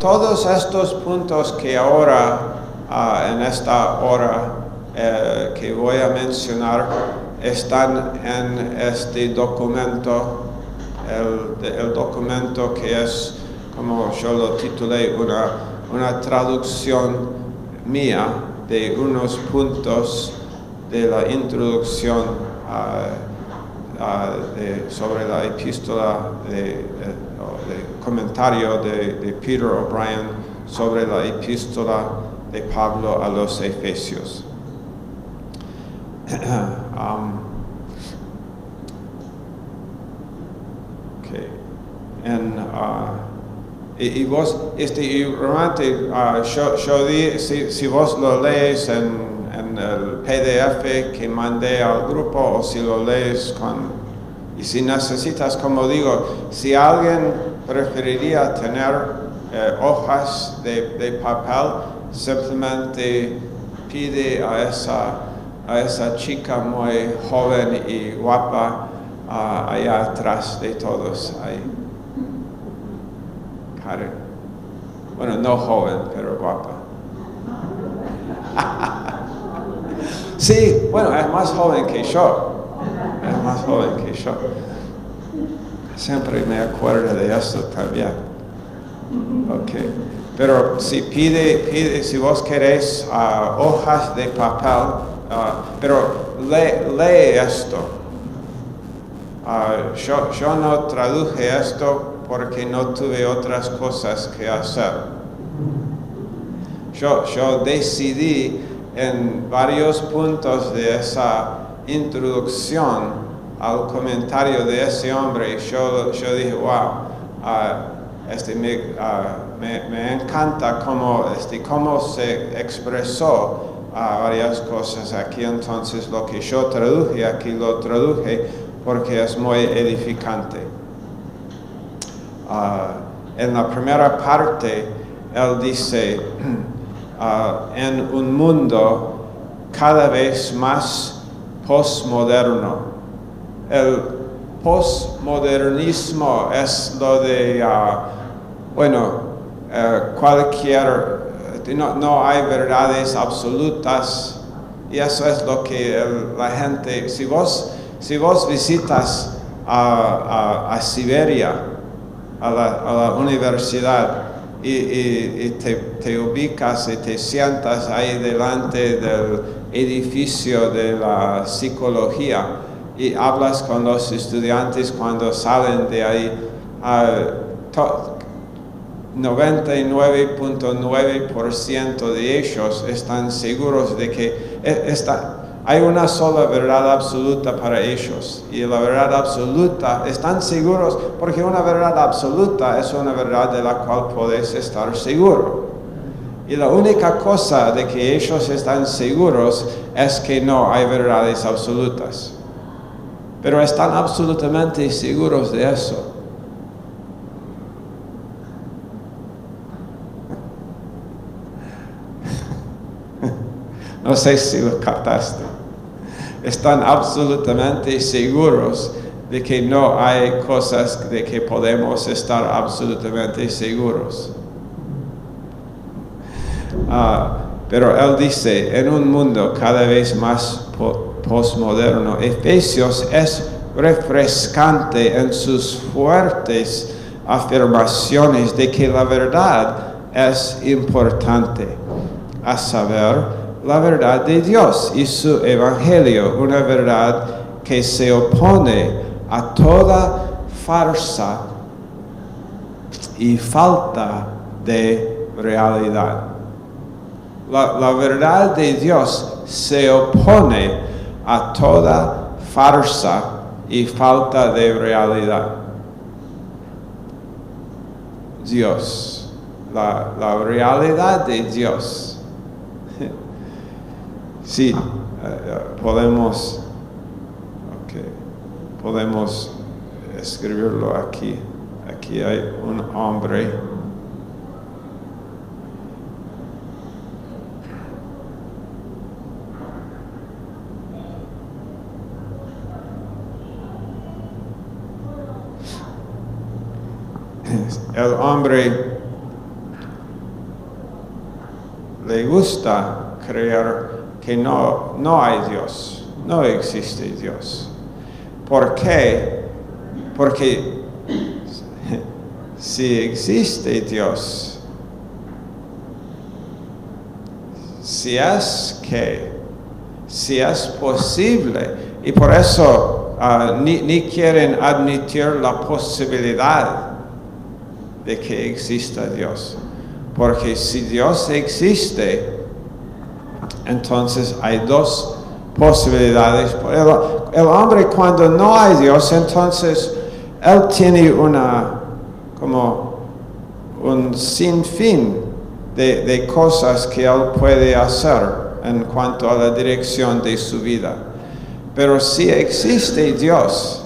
Todos estos puntos que ahora, en esta hora, que voy a mencionar, están en este documento, el documento que es, como yo lo titulé, una traducción mía de unos puntos de la introducción sobre la epístola de comentario de Peter O'Brien sobre la epístola de Pablo a los Efesios. Y vos, realmente, yo di, si vos lo lees en el PDF que mandé al grupo, o si lo lees y si necesitas, como digo, si alguien preferiría tener hojas de papel, simplemente pide a esa chica muy joven y guapa allá atrás de todos ahí. Karen. Bueno, no joven, pero guapa. Sí, bueno, es más joven que yo. Es más joven que yo. Siempre me acuerdo de eso también. Ok. Pero si pide, si vos queréis hojas de papel, pero lee esto. Yo no traduje esto porque no tuve otras cosas que hacer. Yo decidí en varios puntos de esa introducción al comentario de ese hombre, yo dije, wow, me encanta cómo se expresó varias cosas aquí. Entonces lo que yo traduje, aquí lo traduje porque es muy edificante. En la primera parte, él dice, en un mundo cada vez más postmoderno. El postmodernismo es lo de, no hay verdades absolutas, y eso es lo que la gente, si vos visitas a Siberia, a la universidad, y te ubicas y te sientas ahí delante del edificio de la psicología y hablas con los estudiantes cuando salen de ahí, 99.9% de ellos están seguros de que hay una sola verdad absoluta para ellos, y la verdad absoluta, están seguros porque una verdad absoluta es una verdad de la cual puedes estar seguro. Y la única cosa de que ellos están seguros es que no hay verdades absolutas. Pero están absolutamente seguros de eso. No sé si lo captaste. Están absolutamente seguros de que no hay cosas de que podemos estar absolutamente seguros. Pero él dice, en un mundo cada vez más postmoderno, Efesios es refrescante en sus fuertes afirmaciones de que la verdad es importante, a saber, la verdad de Dios y su evangelio, una verdad que se opone a toda farsa y falta de realidad. La verdad de Dios se opone a toda farsa y falta de realidad. Dios, la realidad de Dios. Sí, podemos escribirlo aquí. Aquí hay un hombre. El hombre le gusta creer que no hay Dios, no existe Dios. ¿Por qué? Porque si existe Dios, si es posible, y por eso ni quieren admitir la posibilidad de que exista Dios. Porque si Dios existe, entonces hay dos posibilidades. El hombre, cuando no hay Dios, entonces él tiene como un sinfín de cosas que él puede hacer en cuanto a la dirección de su vida. Pero si existe Dios,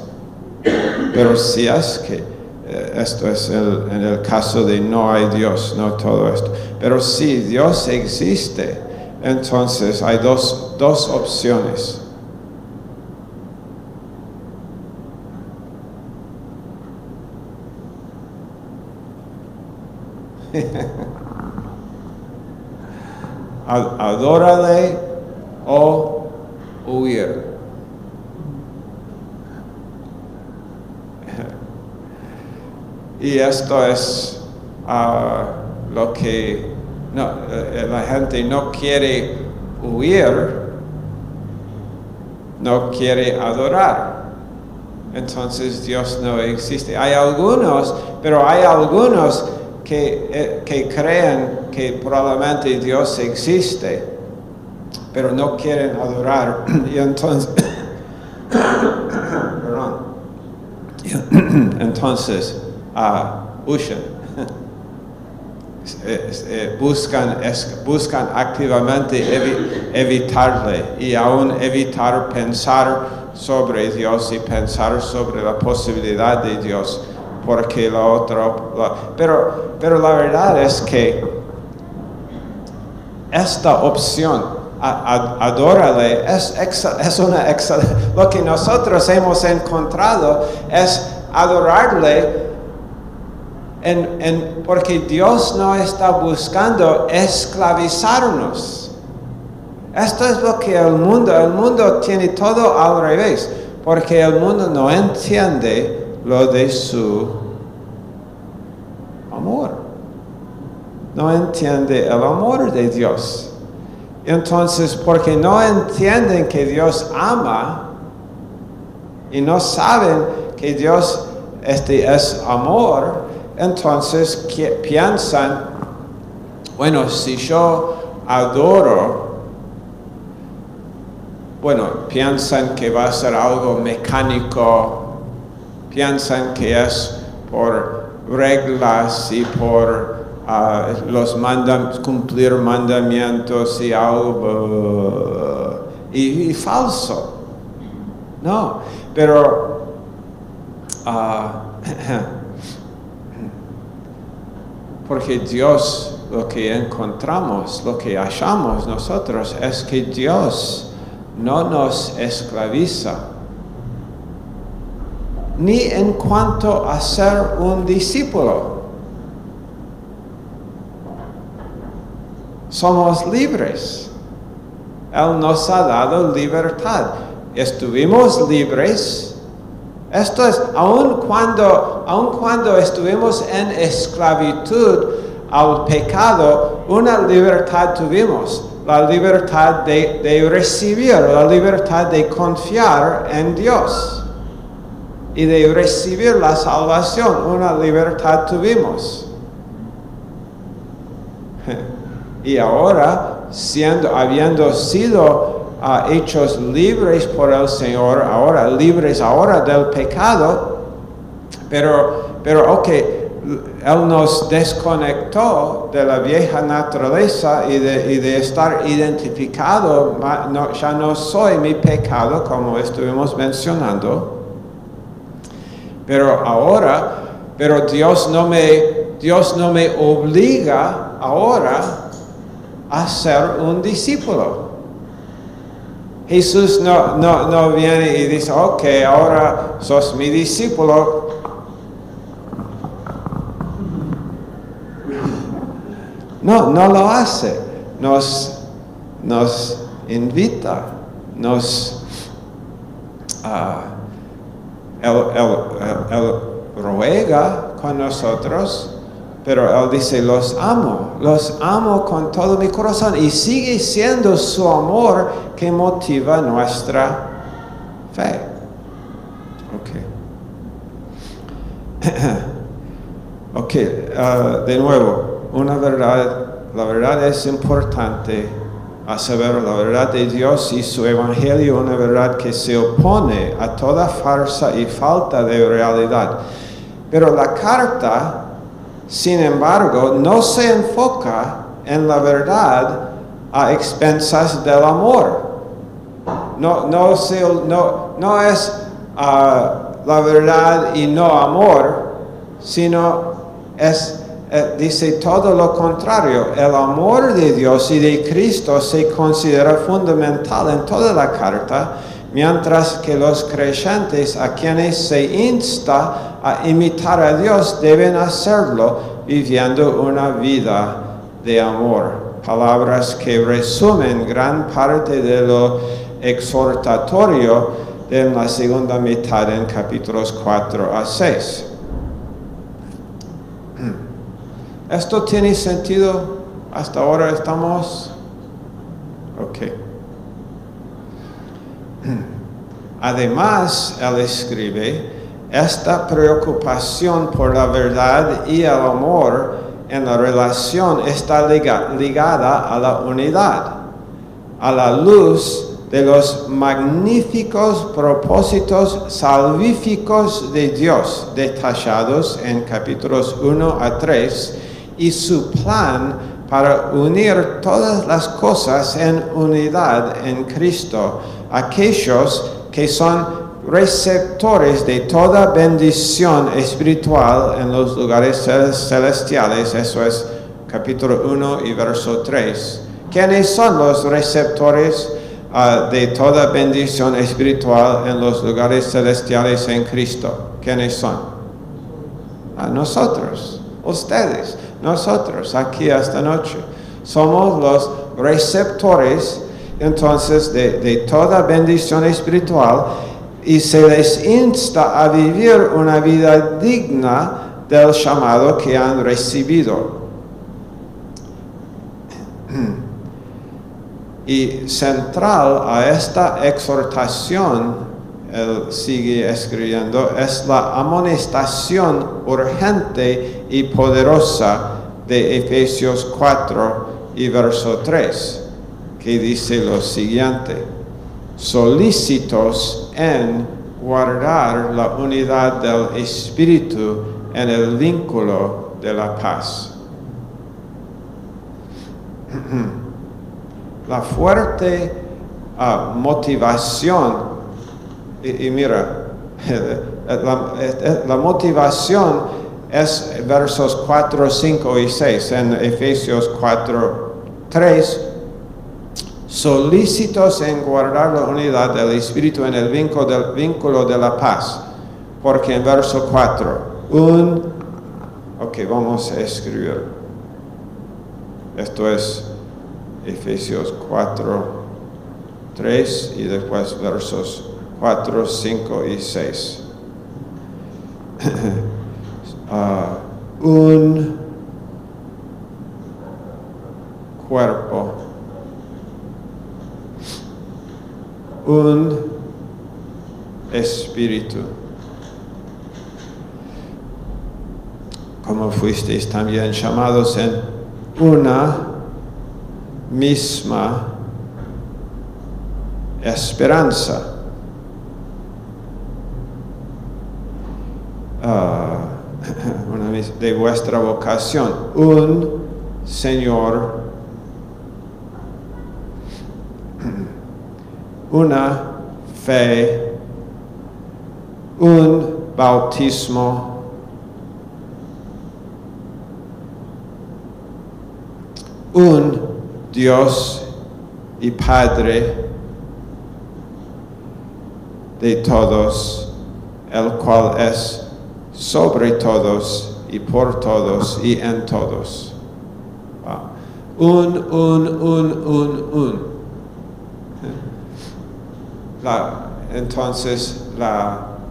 pero si es que esto es en el caso de no hay Dios, no todo esto. Pero si Dios existe, entonces hay dos opciones. Adórale o huir. Y esto es lo que la gente no quiere huir, no quiere adorar. Entonces Dios no existe. Hay algunos que creen que probablemente Dios existe, pero no quieren adorar. Y entonces, entonces huyen. Buscan activamente evitarle y aún evitar pensar sobre Dios y pensar sobre la posibilidad de Dios, porque pero la verdad es que esta opción, adórale, es una excelente. Lo que nosotros hemos encontrado es adorarle. Porque Dios no está buscando esclavizarnos. Esto es lo que el mundo tiene todo al revés, porque el mundo no entiende lo de su amor. No entiende el amor de Dios. Entonces, porque no entienden que Dios ama y no saben que Dios es amor, entonces piensan, bueno, si yo adoro, piensan que va a ser algo mecánico, piensan que es por reglas y por cumplir mandamientos y algo, y falso. No, pero porque Dios, lo que encontramos, lo que hallamos nosotros, es que Dios no nos esclaviza, ni en cuanto a ser un discípulo. Somos libres. Él nos ha dado libertad. Estuvimos libres. Esto es, aun cuando estuvimos en esclavitud al pecado, una libertad tuvimos, la libertad de recibir, la libertad de confiar en Dios y de recibir la salvación, una libertad tuvimos. Y ahora, habiendo sido hechos libres por el Señor, libres del pecado, pero ok, Él nos desconectó de la vieja naturaleza y de estar identificado, ya no soy mi pecado, como estuvimos mencionando, pero Dios no me obliga ahora a ser un discípulo. Jesús no viene y dice, ok, ahora sos mi discípulo. No lo hace. nos invita, él ruega con nosotros, pero Él dice, los amo con todo mi corazón, y sigue siendo su amor que motiva nuestra fe. De nuevo, la verdad es importante a saber la verdad de Dios y su evangelio, una verdad que se opone a toda farsa y falta de realidad. Pero la carta, sin embargo, no se enfoca en la verdad a expensas del amor. No es la verdad y no amor, sino dice todo lo contrario. El amor de Dios y de Cristo se considera fundamental en toda la carta, mientras que los creyentes a quienes se insta a imitar a Dios deben hacerlo viviendo una vida de amor. Palabras que resumen gran parte de lo exhortatorio de la segunda mitad en capítulos 4 a 6. ¿Esto tiene sentido? ¿Hasta ahora estamos? Además, él escribe, esta preocupación por la verdad y el amor en la relación está ligada a la unidad, a la luz de los magníficos propósitos salvíficos de Dios, detallados en capítulos 1 a 3, y su plan para unir todas las cosas en unidad en Cristo, aquellos que son receptores de toda bendición espiritual en los lugares celestiales. Eso es capítulo 1 y verso 3. ¿Quiénes son los receptores de toda bendición espiritual en los lugares celestiales en Cristo? ¿Quiénes son? Nosotros, ustedes, nosotros, aquí esta noche. Somos los receptores entonces de toda bendición espiritual, y se les insta a vivir una vida digna del llamado que han recibido. Y central a esta exhortación, él sigue escribiendo, es la amonestación urgente y poderosa de Efesios 4 y verso 3, que dice lo siguiente: solícitos en guardar la unidad del Espíritu en el vínculo de la paz. La fuerte motivación, y mira, la motivación es versos 4, 5 y 6 en Efesios 4, 3. Solícitos en guardar la unidad del Espíritu en el vínculo de la paz. Porque en verso 4, vamos a escribir. Esto es Efesios 4, 3 y después versos 4, 5 y 6. Un cuerpo, un espíritu, como fuisteis también llamados en una misma esperanza. De vuestra vocación, un Señor, una fe, un bautismo, un Dios y Padre de todos, el cual es sobre todos y por todos y en todos. Un. Entonces,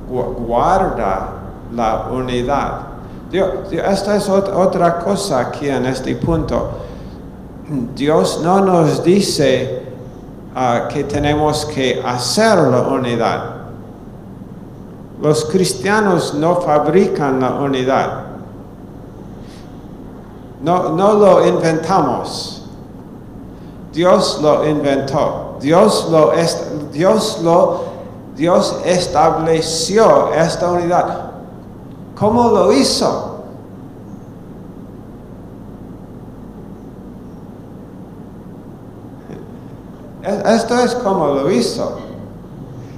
guarda la unidad. Esta es otra cosa aquí en este punto. Dios no nos dice que tenemos que hacer la unidad. Los cristianos no fabrican la unidad. No lo inventamos. Dios lo inventó. Dios estableció esta unidad. ¿Cómo lo hizo? Esto es como lo hizo.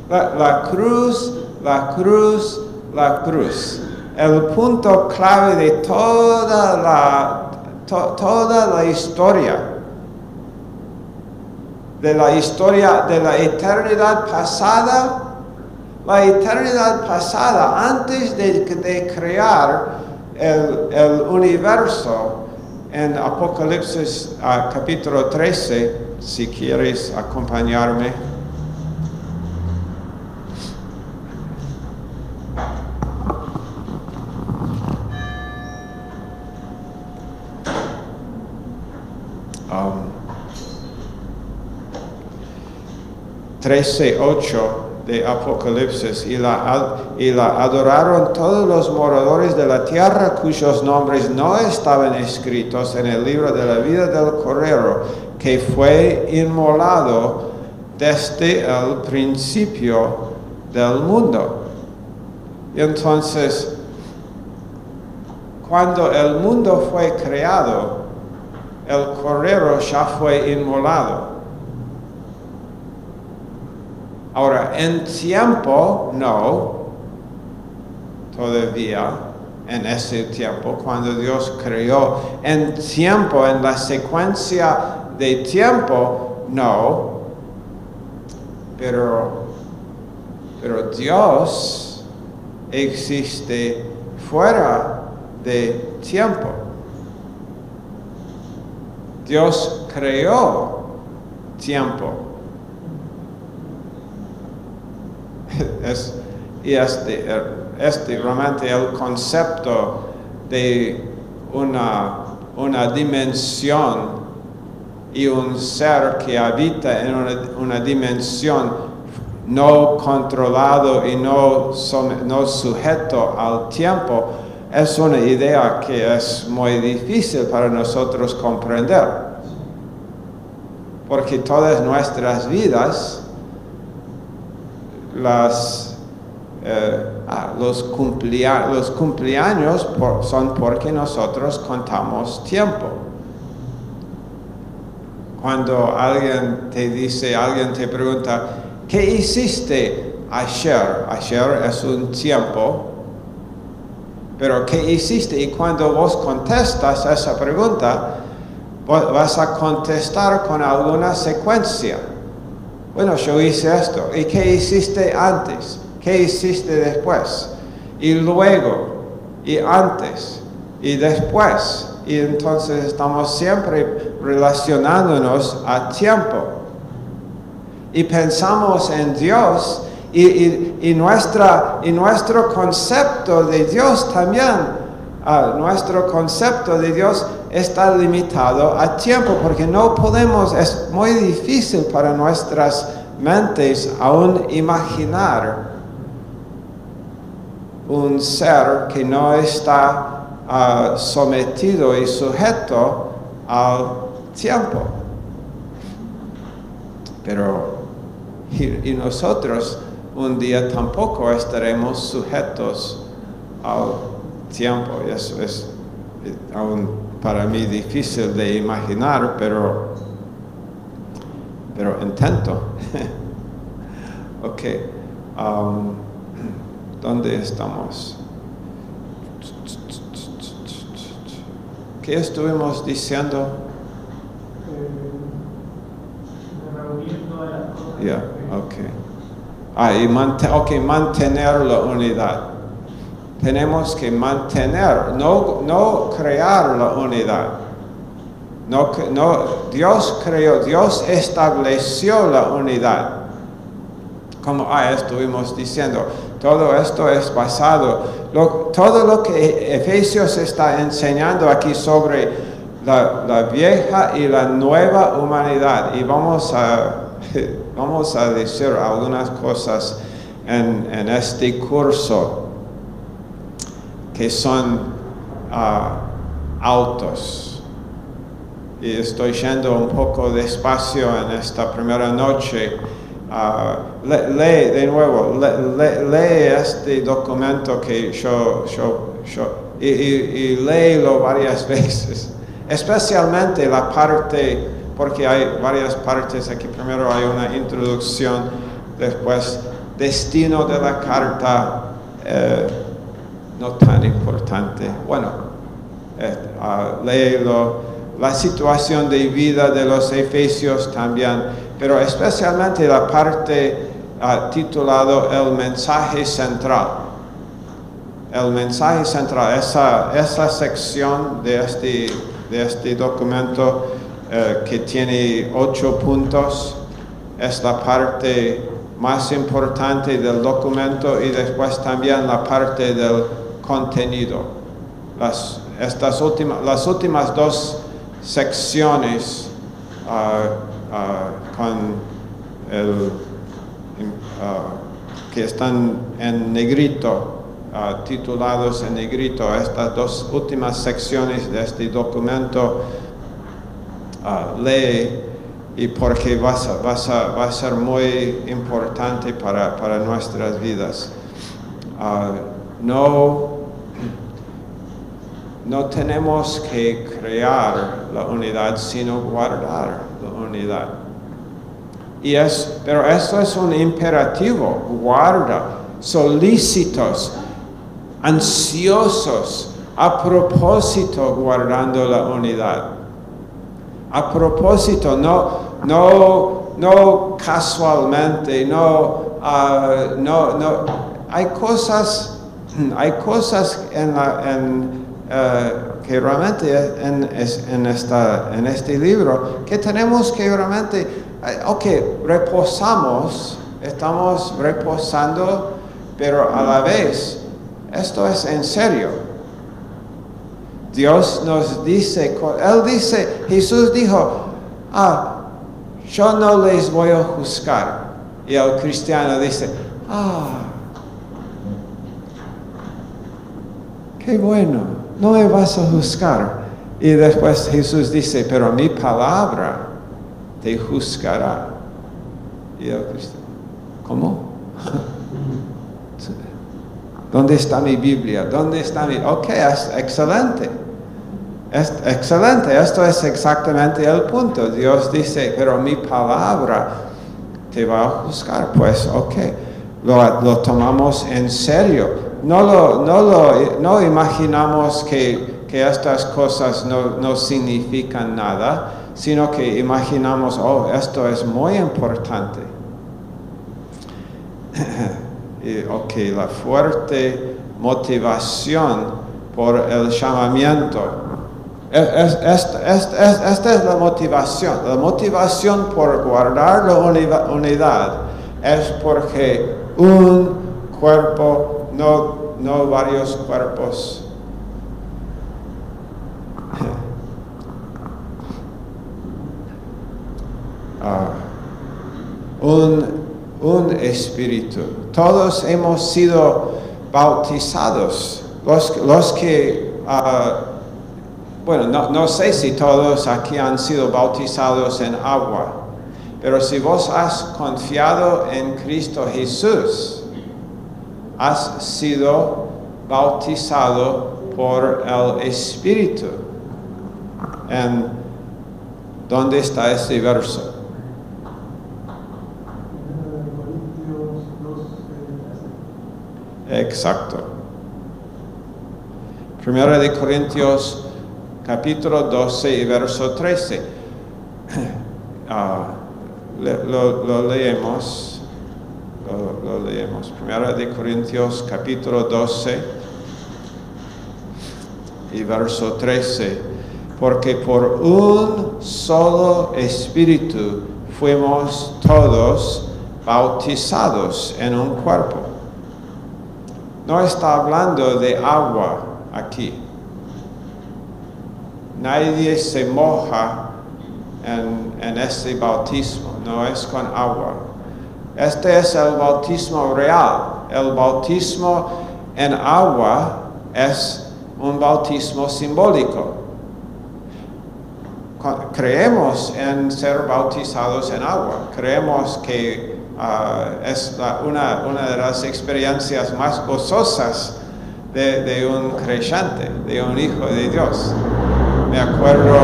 La cruz. El punto clave de toda la historia. De la historia de la eternidad pasada. La eternidad pasada, antes de crear el universo, en Apocalipsis capítulo 13, si quieres acompañarme. Trece 8 de Apocalipsis, y la adoraron todos los moradores de la tierra cuyos nombres no estaban escritos en el libro de la vida del Cordero, que fue inmolado desde el principio del mundo. Y entonces, cuando el mundo fue creado, el Cordero ya fue inmolado. Ahora, en tiempo, no, todavía en ese tiempo, cuando Dios creó, en tiempo, en la secuencia de tiempo, no, pero Dios existe fuera de tiempo. Dios creó tiempo. Realmente el concepto de una dimensión y un ser que habita en una dimensión no controlado y no sujeto al tiempo es una idea que es muy difícil para nosotros comprender, porque todas nuestras vidas los cumpleaños son porque nosotros contamos tiempo. Cuando alguien te pregunta, ¿qué hiciste ayer? Ayer es un tiempo, pero ¿qué hiciste? Y cuando vos contestas esa pregunta, vas a contestar con alguna secuencia. Bueno, yo hice esto. ¿Y qué hiciste antes? ¿Qué hiciste después? Y luego, y antes, y después. Y entonces estamos siempre relacionándonos a tiempo. Y pensamos en Dios, y nuestro concepto de Dios también. Nuestro concepto de Dios está limitado a tiempo, porque no podemos, es muy difícil para nuestras mentes aún imaginar un ser que no está sometido y sujeto al tiempo. Pero y nosotros un día tampoco estaremos sujetos al tiempo, y eso es aún para mí difícil de imaginar, pero intento. Ok, ¿dónde estamos? ¿Qué estuvimos diciendo? Yeah, okay. Y mantener la unidad. Tenemos que mantener, no crear la unidad. Dios creó, Dios estableció la unidad. Como estuvimos diciendo, todo esto es basado, todo lo que Efesios está enseñando aquí sobre la vieja y la nueva humanidad. Y vamos a decir algunas cosas en este curso que son altos. Y estoy yendo un poco despacio en esta primera noche. Lee de nuevo, lee este documento que y léelo varias veces, especialmente la parte, porque hay varias partes aquí. Primero hay una introducción, después destino de la carta, no tan importante, bueno, léelo. La situación de vida de los Efesios también, pero especialmente la parte titulado el mensaje central. El mensaje central, esa sección de este documento que tiene 8 puntos, es la parte más importante del documento, y después también la parte del contenido. Las últimas 2 secciones que están en negrito, titulados en negrito, estas 2 últimas secciones de este documento, lee, y porque va a ser muy importante para nuestras vidas. No tenemos que crear la unidad, sino guardar la unidad. Pero esto es un imperativo: guarda, solícitos, ansiosos, a propósito guardando la unidad. A propósito, no casualmente, no. Hay cosas que realmente en este libro que tenemos que realmente, estamos reposando, pero a la vez esto es en serio. Dios nos dice, Jesús dijo, yo no les voy a juzgar. Y el cristiano dice, qué bueno. No me vas a juzgar. Y después Jesús dice, pero mi palabra te juzgará. Y el cristiano, ¿cómo? ¿Dónde está mi Biblia? ¿Dónde está mi...? Ok, es excelente. Es excelente. Esto es exactamente el punto. Dios dice, pero mi palabra te va a juzgar. Pues, ok, lo tomamos en serio. No imaginamos que estas cosas no significan nada, sino que imaginamos, esto es muy importante. La fuerte motivación por el llamamiento. Esta es la motivación. La motivación por guardar la unidad es porque un cuerpo, no varios cuerpos. Un espíritu. Todos hemos sido bautizados. Los que, no sé si todos aquí han sido bautizados en agua, pero si vos has confiado en Cristo Jesús, has sido bautizado por el Espíritu. ¿Dónde está ese verso? Exacto. 1 de Corintios capítulo 12 y verso 13. Lo leemos. Lo leemos. 1 de Corintios capítulo 12 y verso 13. porque por un solo espíritu fuimos todos bautizados en un cuerpo. No está hablando de agua aquí. Nadie se moja en este bautismo, no es con agua. Este es el bautismo real. El bautismo en agua es un bautismo simbólico. Creemos en ser bautizados en agua. Creemos que es una de las experiencias más gozosas de un creyente, de un hijo de Dios. Me acuerdo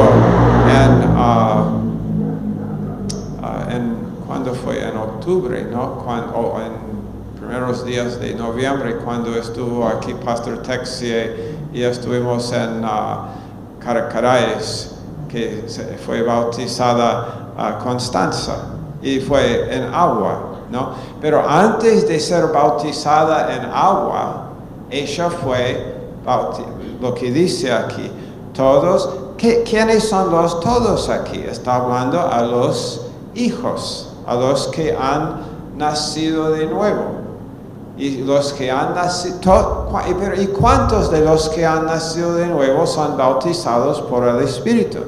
¿cuándo fue? En octubre, ¿no? O en primeros días de noviembre, cuando estuvo aquí Pastor Texie y estuvimos en Caracaraes, que fue bautizada Constanza, y fue en agua, ¿no? Pero antes de ser bautizada en agua, ella fue, lo que dice aquí, todos, ¿quiénes son los todos aquí? Está hablando a los hijos, a los que han nacido de nuevo. Y los que han nacido, ¿y cuántos de los que han nacido de nuevo son bautizados por el Espíritu?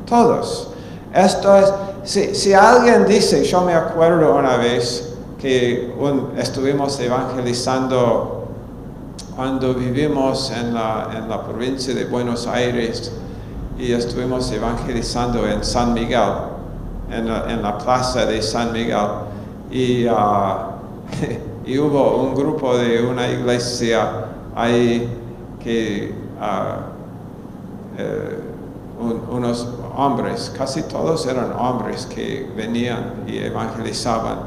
Todos. Esto es, si alguien dice, yo me acuerdo una vez que estuvimos evangelizando cuando vivimos en la provincia de Buenos Aires y estuvimos evangelizando en San Miguel, en la plaza de San Miguel, y hubo un grupo de una iglesia ahí que unos hombres, casi todos eran hombres que venían y evangelizaban,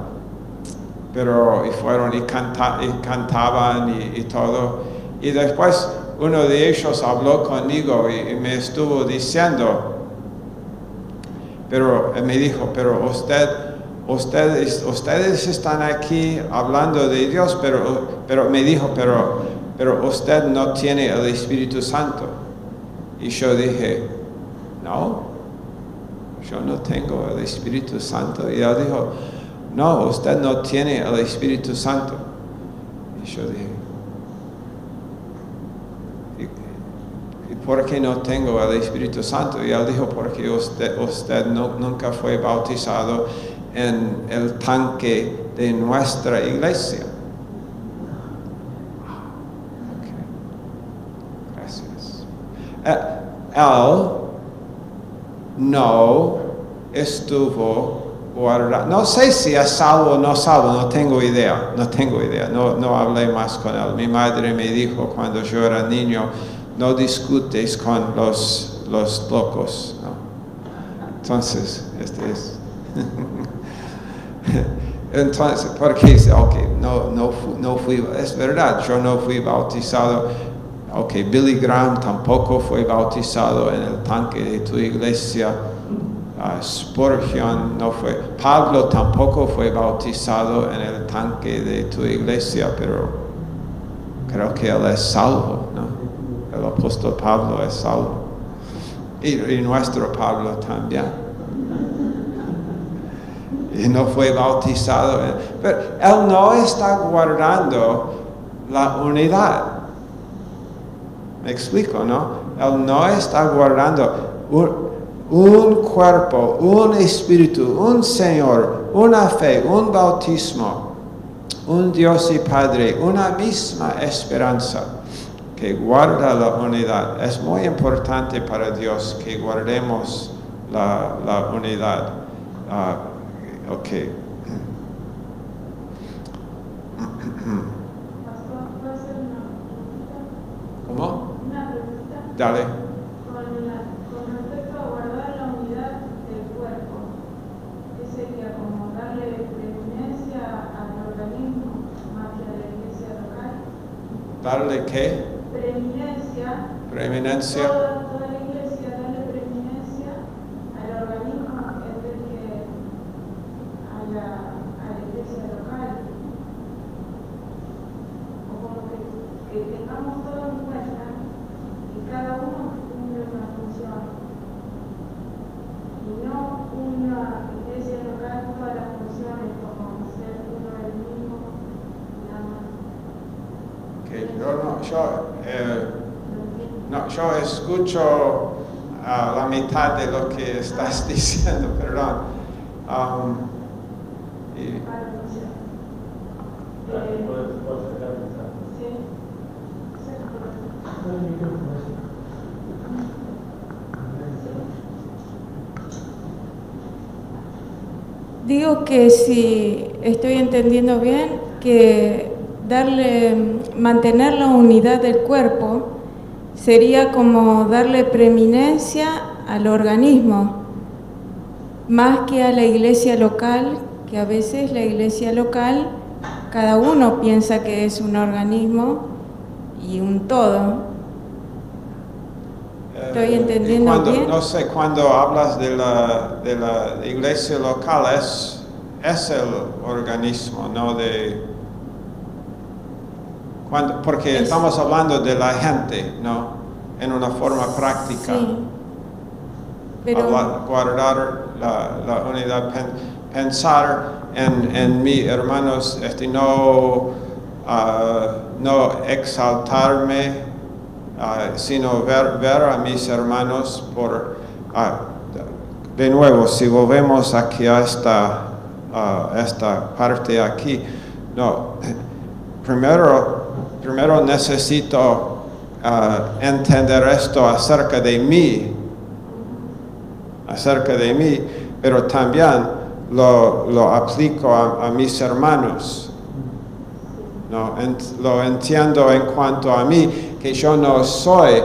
pero fueron y cantaban y todo. Y después uno de ellos habló conmigo y me estuvo diciendo, pero me dijo, pero ustedes están aquí hablando de Dios, pero me dijo, pero usted no tiene el Espíritu Santo. Y yo dije, no, yo no tengo el Espíritu Santo. Y él dijo, no, usted no tiene el Espíritu Santo. Y yo dije, ¿y por qué no tengo el Espíritu Santo? Y él dijo, porque usted nunca fue bautizado en el tanque de nuestra iglesia. Okay. Gracias. Él no estuvo guardado. No sé si es salvo o no salvo, no tengo idea. No hablé más con él. Mi madre me dijo cuando yo era niño, no discutes con los locos, ¿no? Entonces, entonces, porque dice, no fui, es verdad, yo no fui bautizado. Billy Graham tampoco fue bautizado en el tanque de tu iglesia. Spurgeon no fue. Pablo tampoco fue bautizado en el tanque de tu iglesia, pero creo que él es salvo, ¿no? El apóstol Pablo es salvo. Y nuestro Pablo también. Y no fue bautizado. Pero él no está guardando la unidad. Me explico, ¿no? Él no está guardando un cuerpo, un espíritu, un Señor, una fe, un bautismo, un Dios y Padre, una misma esperanza que guarda la unidad. Es muy importante para Dios que guardemos la unidad. ¿Cómo? Dale. Con respecto a guardar la unidad del cuerpo, ¿qué sería como darle preeminencia al organismo más que a la iglesia local? ¿Darle qué? Preeminencia. Toda la iglesia darle preeminencia al organismo en vez que a la iglesia local. O como que tengamos todo en cuenta y cada uno cumple yo escucho la mitad de lo que estás diciendo, perdón. Digo que si estoy entendiendo bien, que mantener la unidad del cuerpo sería como darle preeminencia al organismo, más que a la iglesia local, que a veces la iglesia local, cada uno piensa que es un organismo y un todo. ¿Estoy entendiendo bien? No sé, cuando hablas de la iglesia local, es el organismo, ¿no? Porque estamos hablando de la gente, ¿no? En una forma práctica. Sí, pero guardar la unidad, pensar en mis hermanos, no exaltarme, sino ver a mis hermanos de nuevo, si volvemos aquí a esta parte aquí, no, primero necesito entender esto acerca de mí, pero también lo aplico a mis hermanos. No, lo entiendo en cuanto a mí, que yo no soy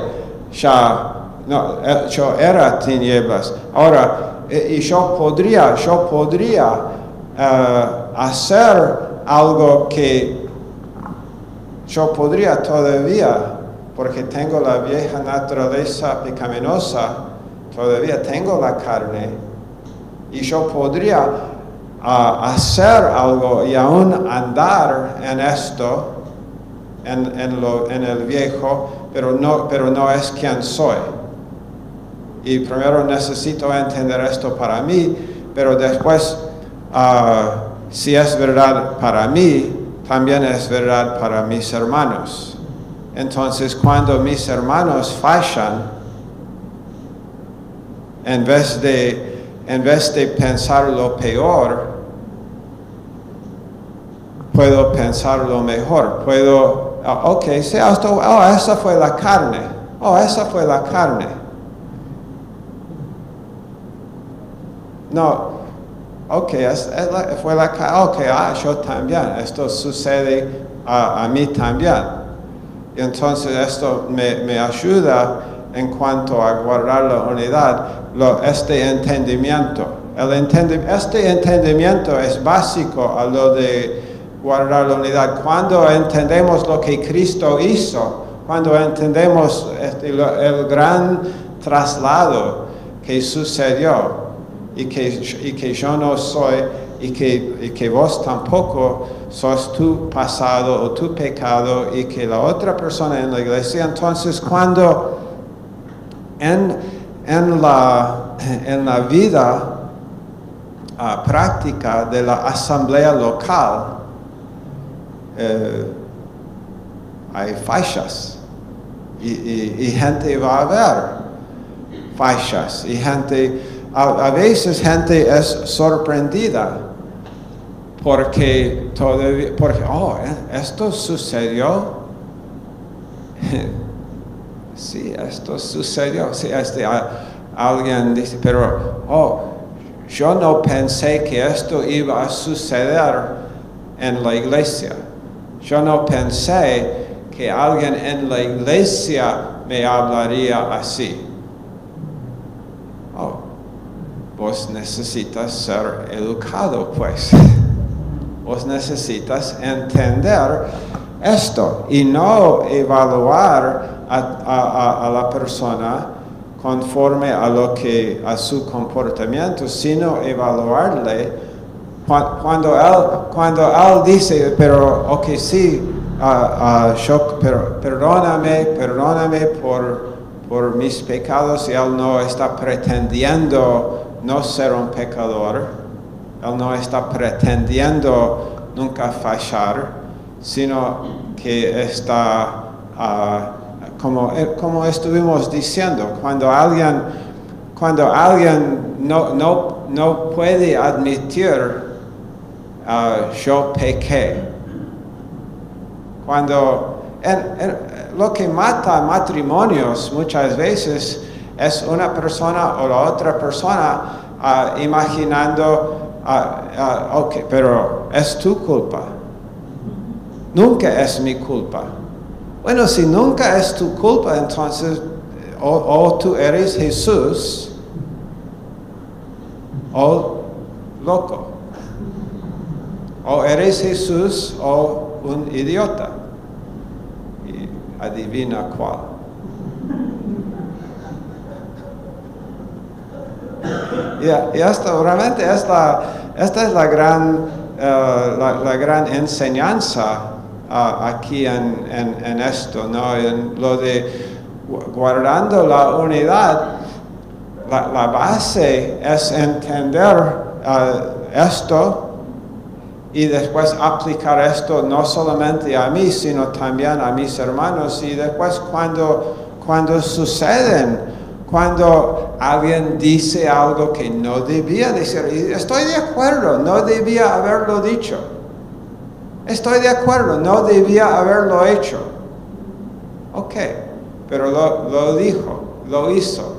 yo era tinieblas. Ahora, y yo podría hacer algo que yo podría todavía, porque tengo la vieja naturaleza pecaminosa, todavía tengo la carne, y yo podría hacer algo y aún andar en esto, en el viejo, pero no es quien soy. Y primero necesito entender esto para mí, pero después, si es verdad para mí, también es verdad para mis hermanos. Entonces, cuando mis hermanos fallan, en vez de pensar lo peor, puedo pensar lo mejor. Puedo, esa fue la carne. Esa fue la carne. No, fue la carne. Yo también. Esto sucede a mí también. Y entonces esto me ayuda en cuanto a guardar la unidad, este entendimiento. Este entendimiento es básico a lo de guardar la unidad. Cuando entendemos lo que Cristo hizo, cuando entendemos el gran traslado que sucedió y que yo no soy y que vos tampoco sos tu pasado o tu pecado y que la otra persona en la iglesia, entonces cuando en la vida práctica de la asamblea local, hay fallas y gente va a ver fallas y gente, a veces gente es sorprendida porque esto sucedió. Sí, esto sucedió. Sí, alguien dice, pero yo no pensé que esto iba a suceder en la iglesia. Yo no pensé que alguien en la iglesia me hablaría así. Vos necesitas ser educado, pues. Vos necesitas entender esto y no evaluar a la persona conforme a su comportamiento, sino evaluarle cuando él dice, pero sí, pero perdóname por mis pecados, y él no está pretendiendo no ser un pecador, él no está pretendiendo nunca fallar, sino que está como estuvimos diciendo, cuando alguien no puede admitir yo pequé. Cuando lo que mata matrimonios muchas veces es una persona o la otra persona imaginando, ok, pero es tu culpa. Nunca es mi culpa. Bueno, si nunca es tu culpa, entonces o tú eres Jesús o loco. O eres Jesús o un idiota. Y adivina cuál. Y realmente esta es la gran enseñanza aquí en esto, ¿no? En lo de guardando la unidad, la base es entender esto y después aplicar esto no solamente a mí, sino también a mis hermanos. Y después cuando cuando alguien dice algo que no debía decir, y estoy de acuerdo, no debía haberlo dicho. Estoy de acuerdo, no debía haberlo hecho. Ok, pero lo dijo, lo hizo.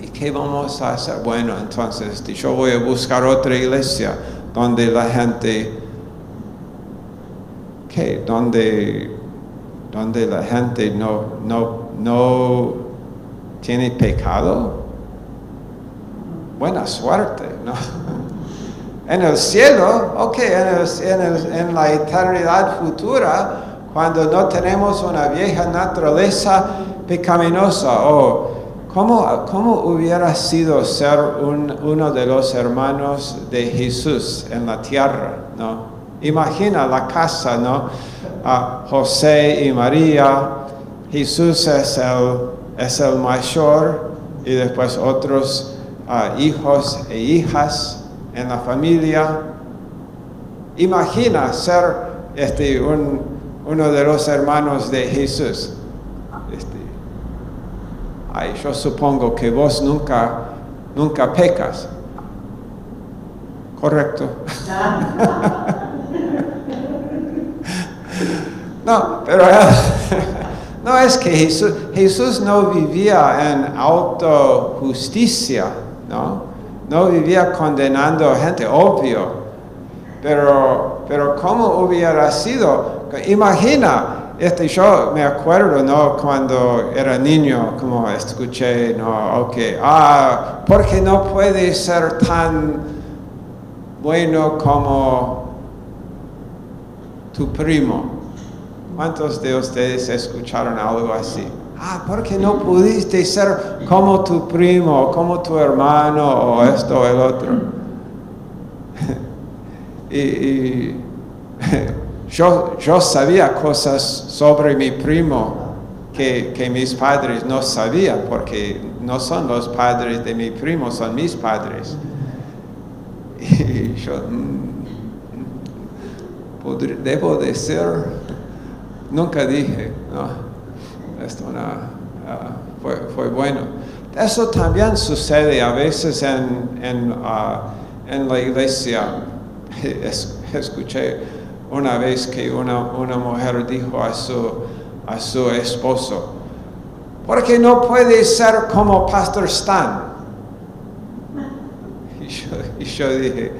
¿Y qué vamos a hacer? Bueno, entonces yo voy a buscar otra iglesia donde la gente, donde la gente no tiene pecado. Buena suerte, ¿no? En el cielo, ok, en la eternidad futura, cuando no tenemos una vieja naturaleza pecaminosa, ¿cómo hubiera sido ser uno de los hermanos de Jesús en la tierra, ¿no? Imagina la casa, ¿no? José y María, Jesús es el mayor y después otros hijos e hijas en la familia. Imagina ser uno de los hermanos de Jesús. Yo supongo que vos nunca pecas. ¿Correcto? No, pero no es que Jesús no vivía en autojusticia, ¿no? No vivía condenando a gente, obvio. Pero ¿cómo hubiera sido? Imagina. Yo me acuerdo, ¿no? Cuando era niño, como escuché, ¿no? Okay, porque no puede ser tan bueno como tu primo. ¿Cuántos de ustedes escucharon algo así? Porque no pudiste ser como tu primo, como tu hermano, o esto o el otro. y yo sabía cosas sobre mi primo que mis padres no sabían, porque no son los padres de mi primo, son mis padres. Y yo debo decir, nunca dije, no, esto fue bueno. Eso también sucede a veces en la iglesia. Escuché una vez que una mujer dijo a su esposo, ¿por qué no puede ser como Pastor Stan? Y yo dije,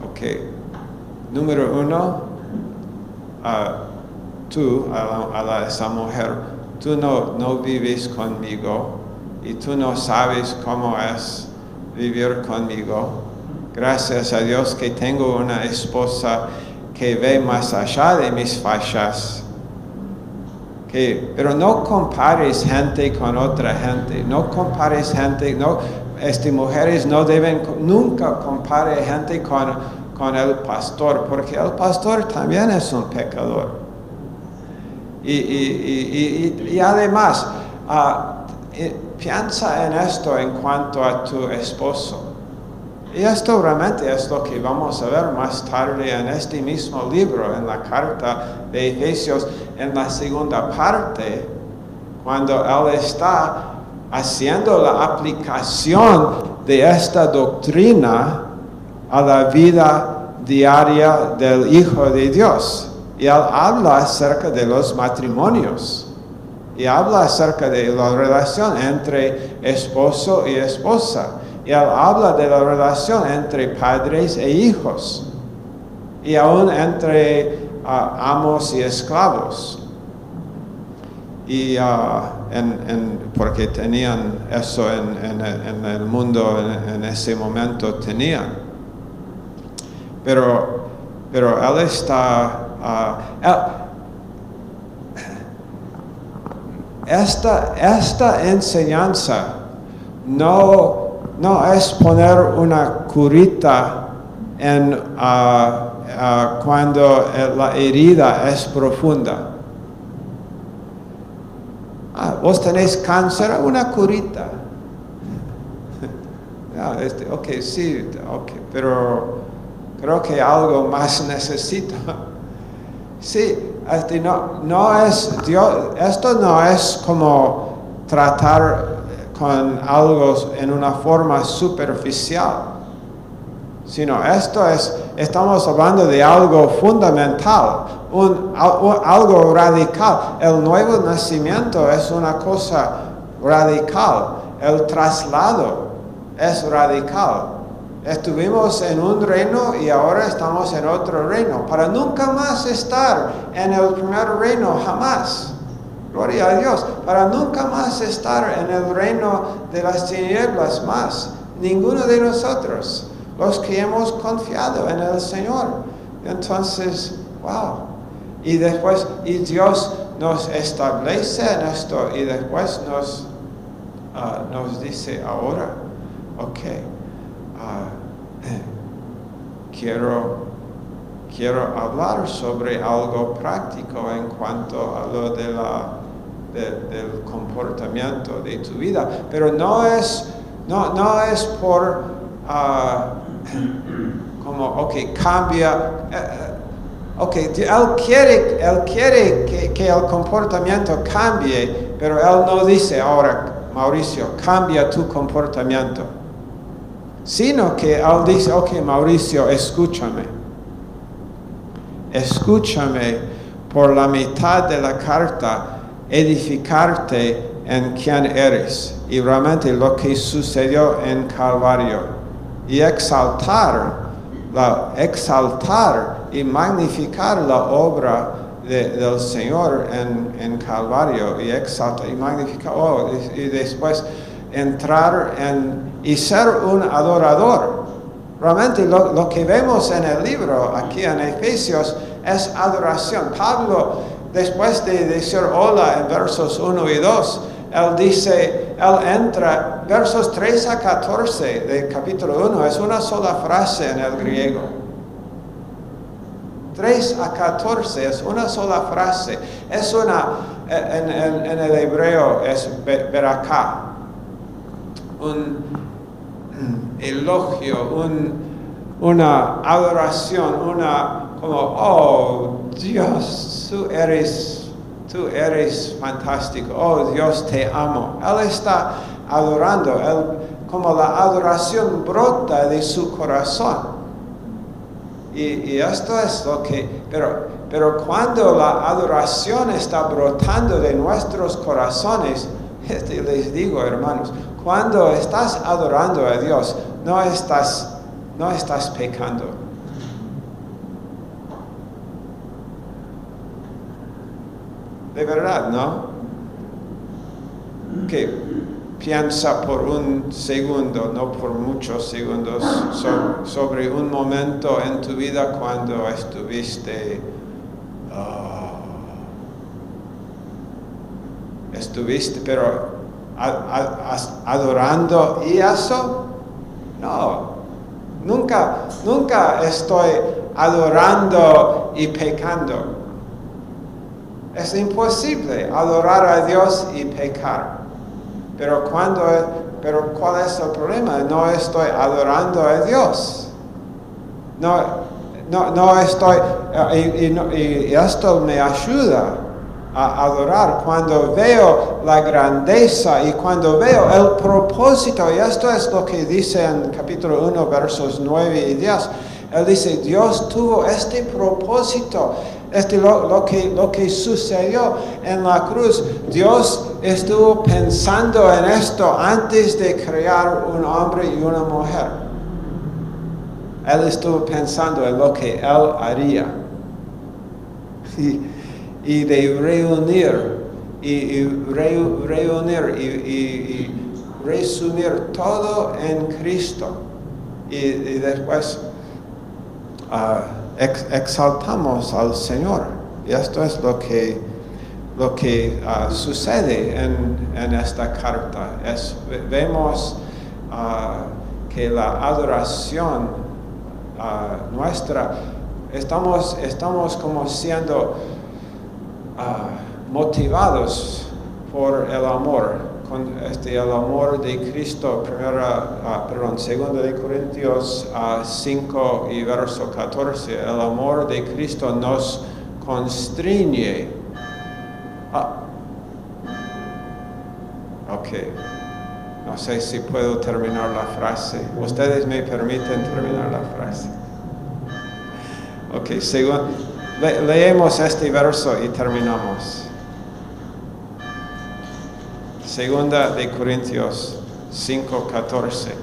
ok, número uno, tú, esa mujer, tú no vives conmigo y tú no sabes cómo es vivir conmigo. Gracias a Dios que tengo una esposa que ve más allá de mis fachas. Pero no compares gente con otra gente. No compares gente, mujeres no deben nunca comparar gente con el pastor, porque el pastor también es un pecador. Y además, piensa en esto en cuanto a tu esposo. Y esto realmente es lo que vamos a ver más tarde en este mismo libro, en la carta de Efesios, en la segunda parte, cuando él está haciendo la aplicación de esta doctrina a la vida diaria del Hijo de Dios. Y él habla acerca de los matrimonios. Y habla acerca de la relación entre esposo y esposa. Y él habla de la relación entre padres e hijos. Y aún entre amos y esclavos. Y porque tenían eso en el mundo, en ese momento tenían. Pero él está... Esta enseñanza no es poner una curita en cuando la herida es profunda. Vos tenés cáncer, una curita. Sí, pero creo que algo más necesito. Sí, esto no es como tratar con algo en una forma superficial, sino estamos hablando de algo fundamental, algo radical. El nuevo nacimiento es una cosa radical, el traslado es radical. Estuvimos en un reino y ahora estamos en otro reino, para nunca más estar en el primer reino, jamás. Gloria a Dios, para nunca más estar en el reino de las tinieblas más. Ninguno de nosotros, los que hemos confiado en el Señor. Entonces, wow. Y después, Dios nos establece en esto y después nos dice ahora, quiero hablar sobre algo práctico en cuanto a lo del comportamiento de tu vida, pero no es por cambia. Él quiere que el comportamiento cambie, pero él no dice ahora, Mauricio, cambia tu comportamiento. Sino que él dice, Mauricio, escúchame por la mitad de la carta, edificarte en quién eres y realmente lo que sucedió en Calvario y exaltar y magnificar la obra del Señor en Calvario y exaltar y magnificar y después entrar y ser un adorador. Realmente lo que vemos en el libro, aquí en Efesios, es adoración. Pablo, después de decir hola en versos 1 y 2, él entra, versos 3 a 14 del capítulo 1, es una sola frase en el griego. 3 a 14 es una sola frase. Es en el hebreo es beraká. Un elogio, una adoración, Dios, tú eres fantástico, Dios te amo. Él está adorando, como la adoración brota de su corazón. Y esto es lo que, pero cuando la adoración está brotando de nuestros corazones, les digo, hermanos, cuando estás adorando a Dios, no estás pecando. De verdad, ¿no? Que piensa por un segundo, no por muchos segundos, sobre un momento en tu vida cuando estuviste pero adorando y eso, no, nunca estoy adorando y pecando. Es imposible adorar a Dios y pecar. Pero pero ¿cuál es el problema? No estoy adorando a Dios. No estoy, y esto me ayuda a adorar cuando veo la grandeza y cuando veo el propósito. Y esto es lo que dice en capítulo 1, versos 9 y 10. Él dice, Dios tuvo este propósito, lo que sucedió en la cruz. Dios estuvo pensando en esto antes de crear un hombre y una mujer. Él estuvo pensando en lo que Él haría. Y de reunir y resumir todo en Cristo. Y después exaltamos al Señor. Y esto es lo que sucede en esta carta. Vemos que la adoración nuestra, estamos como siendo motivados por el amor, el amor de Cristo. 2 de Corintios 5 y verso 14, el amor de Cristo nos constriñe. Ok, no sé si puedo terminar la frase. Ustedes me permiten terminar la frase. Ok, leemos este verso y terminamos. 2 de Corintios 5:14.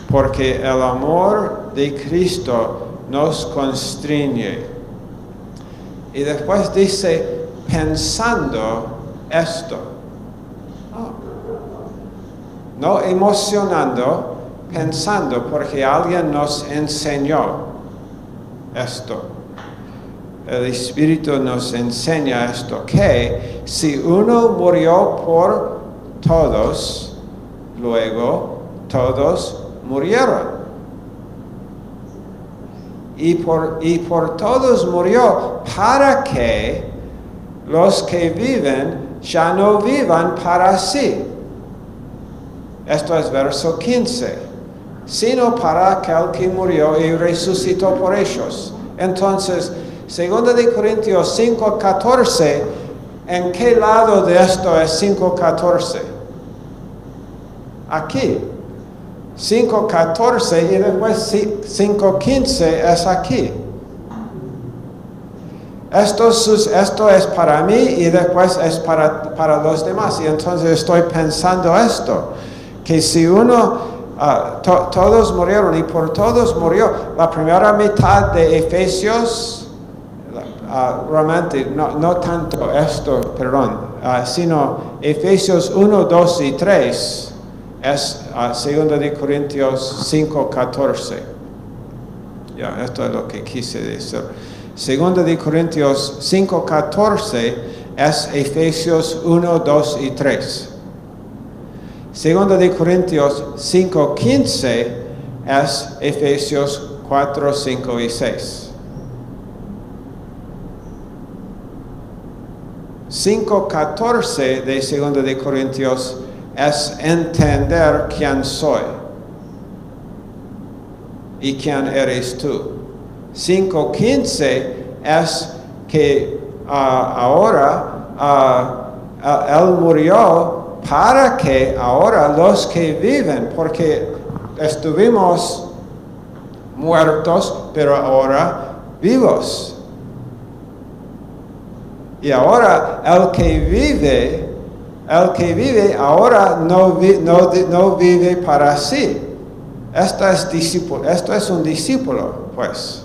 Porque el amor de Cristo nos constriñe. Y después dice, pensando esto. No emocionando, pensando, porque alguien nos enseñó esto. El Espíritu nos enseña esto, que si uno murió por todos, luego todos murieron. Y por todos murió para que los que viven ya no vivan para sí. Esto es verso 15. Sino para aquel que murió y resucitó por ellos. Entonces, 2 de Corintios 5:14, ¿en qué lado de esto es 5:14? Aquí. 5:14 y después 5:15 es aquí. Esto es para mí y después es para los demás. Y entonces estoy pensando esto, que si todos murieron y por todos murió. La primera mitad de Efesios, realmente no tanto esto, sino Efesios 1, 2 y 3 es 2 de Corintios 5:14. Esto es lo que quise decir. 2 de Corintios 5:14 es Efesios 1, 2 y 3. 2 de Corintios 5:15 es Efesios 4, 5 y 6. 5:14 de 2 de Corintios es entender quién soy y quién eres tú. 5:15 es que ahora Él murió para que ahora los que viven, porque estuvimos muertos, pero ahora vivos. Y ahora el que vive ahora no vive para sí. Esto es un discípulo, pues.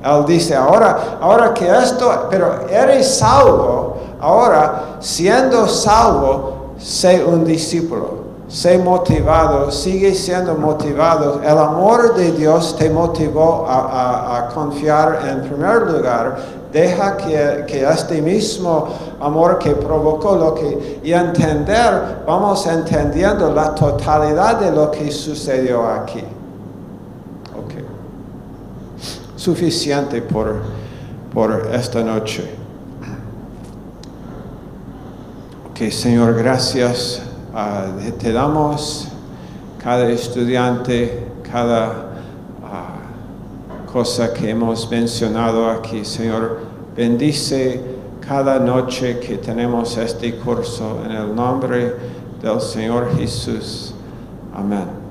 Él dice, ahora que esto, pero eres salvo, ahora siendo salvo, sé un discípulo. Sé motivado, sigue siendo motivado. El amor de Dios te motivó a confiar en primer lugar. Deja que este mismo amor que provocó y vamos entendiendo la totalidad de lo que sucedió aquí. Ok. Suficiente por esta noche. Ok, Señor, gracias te damos cada estudiante, cada cosa que hemos mencionado aquí, Señor. Bendice cada noche que tenemos este curso en el nombre del Señor Jesús. Amén.